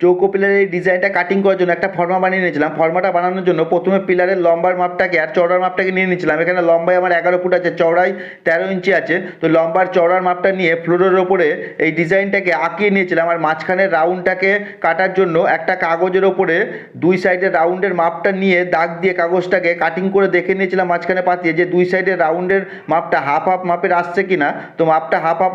চৌকো পিলারের এই ডিজাইনটা কাটিং করার জন্য একটা ফর্মা বানিয়ে নিয়েছিলাম। ফর্মাটা বানানোর জন্য প্রথমে পিলারের লম্বার মাপটাকে আর চওড়ার মাপটাকে নিয়ে নিয়েছিলাম। এখানে লম্বায় আমার 11 ফুট আছে, চওড়ায় 13 ইঞ্চি আছে। তো লম্বার চওড়ার মাপটা নিয়ে ফ্লোরের ওপরে এই ডিজাইনটাকে আঁকিয়ে নিয়েছিলাম। আর মাঝখানের রাউন্ডটাকে কাটার জন্য একটা কাগজের ওপরে দুই সাইডের রাউন্ডের মাপটা নিয়ে দাগ দিয়ে কাগজটাকে কাটিং করে দেখে নিয়েছিলাম মাঝখানে পাতিয়ে যে দুই সাইডের রাউন্ডের মাপটা হাফ হাফ মাপের আসছে কিনা। তো মাপটা হাফ হাফ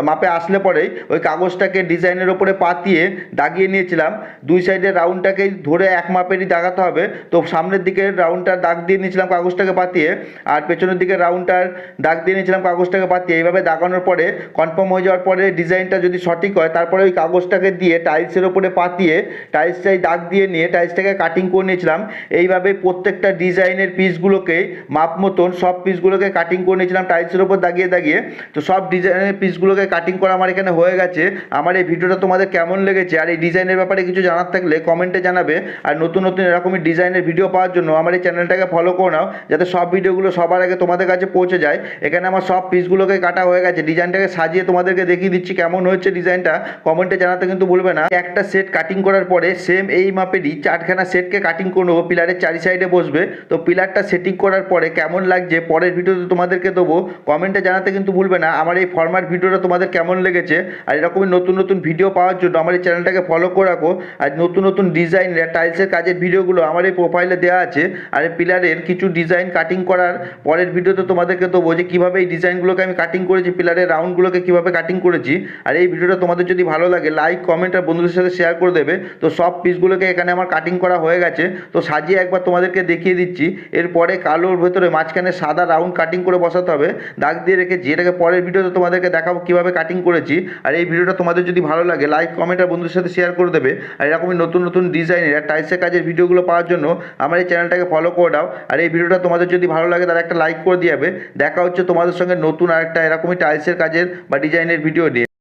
মাপে আসলে পরেই ওই কাগজটাকে ডিজাইনের ওপরে পাতিয়ে দাগিয়ে নিয়েছিলাম। দুই সাইডের রাউন্ডটাকে ধরে এক মাপেরই দাগাতে হবে। তো সামনের দিকের রাউন্ডটার দাগ দিয়ে নিয়েছিলাম কাগজটাকে পাতিয়ে, আর পেছনের দিকের রাউন্ডটার দাগ দিয়ে নিয়েছিলাম কাগজটাকে পাতিয়ে। এইভাবে দাগানোর পরে কনফার্ম হয়ে যাওয়ার পরে ডিজাইনটা যদি সঠিক হয় তারপরে ওই কাগজটাকে দিয়ে টাইলসের ওপরে পাতিয়ে টাইলসটাই দাগ দিয়ে নিয়ে টাইলসটাকে কাটিং করে নিয়েছিলাম। এইভাবে প্রত্যেকটা ডিজাইনের পিসগুলোকে মাপ মতন সব পিসগুলোকে কাটিং করে নিয়েছিলাম টাইলসের ওপর দাগিয়ে দাগিয়ে। তো সব ডিজাইনের পিসগুলোকে কাটিং করা আমার এখানে হয়ে গেছে। আমার এই ভিডিওটা তোমাদের কেমন লেগেছে আর এই ডিজাইনের ব্যাপারে কিছু জানার থাকলে কমেন্টে জানাবে। আর নতুন নতুন এরকমই ডিজাইনের ভিডিও পাওয়ার জন্য আমার এই চ্যানেলটাকে ফলো করে নাও, যাতে সব ভিডিওগুলো সবার আগে তোমাদের কাছে পৌঁছে যায়। এখানে আমার সব পিসগুলোকে কাটা হয়ে গেছে। ডিজাইনটাকে সাজিয়ে তোমাদেরকে দেখিয়ে দিচ্ছি কেমন হচ্ছে ডিজাইনটা। কমেন্টে জানাতে কিন্তু ভুলবে না। একটা সেট কাটিং করার পরে সেম এই মাপেরই 4খানা সেটকে কাটিং করে নেবো, পিলারের চারি সাইডে বসবে। তো পিলারটা সেটিং করার পরে কেমন লাগছে পরের ভিডিওতে তোমাদেরকে দেবো। কমেন্টে জানাতে কিন্তু ভুলবে না আমার এই ফরম্যাট ভিডিওটা তোমাদের কেমন লেগেছে। আর এরকমই নতুন নতুন ভিডিও পাওয়ার জন্য আমার এই চ্যানেলটাকে ফলো করে রাখো। আর নতুন নতুন ডিজাইনের টাইলসের কাজের ভিডিওগুলো আমার এই প্রোফাইলে দেওয়া আছে। আর এই পিলারের কিছু ডিজাইন কাটিং করার পরের ভিডিওতে তোমাদেরকে দেবো যে কীভাবে এই ডিজাইনগুলোকে আমি কাটিং করেছি, পিলারের রাউন্ডগুলোকে কীভাবে কাটিং করেছি। আর এই ভিডিওটা তোমাদের যদি ভালো লাগে লাইক কমেন্ট আর বন্ধুদের সাথে শেয়ার করে দেবে। তো সব পিসগুলোকে এখানে আমার কাটিং করা হয়ে গেছে। তো সাজিয়ে একবার তোমাদেরকে দেখিয়ে দিচ্ছি। এরপরে কালোর ভেতরে মাঝখানে সাদা রাউন্ড কাটিং করে বসাতে হবে দাগ দিয়ে রেখেছি। এটাকে পরের ভিডিওতে তোমাদেরকে দেখাবো কীভাবে কাটিং করেছি। আর এই ভিডিওটা তোমাদের যদি ভালো লাগে লাইক কমেন্ট আর বন্ধুদের সাথে শেয়ার করে দেবে। আর এরকমই নতুন নতুন ডিজাইনের আর টাইলসের কাজের ভিডিওগুলো পাওয়ার জন্য আমার এই চ্যানেলটাকে ফলো করে দাও। আর এই ভিডিওটা তোমাদের যদি ভালো লাগে তাহলে একটা লাইক করে দিয়ে যাবে। দেখা হচ্ছে তোমাদের সঙ্গে নতুন আরেকটা এরকমই টাইলসের কাজের বা ডিজাইনের ভিডিও নিয়ে।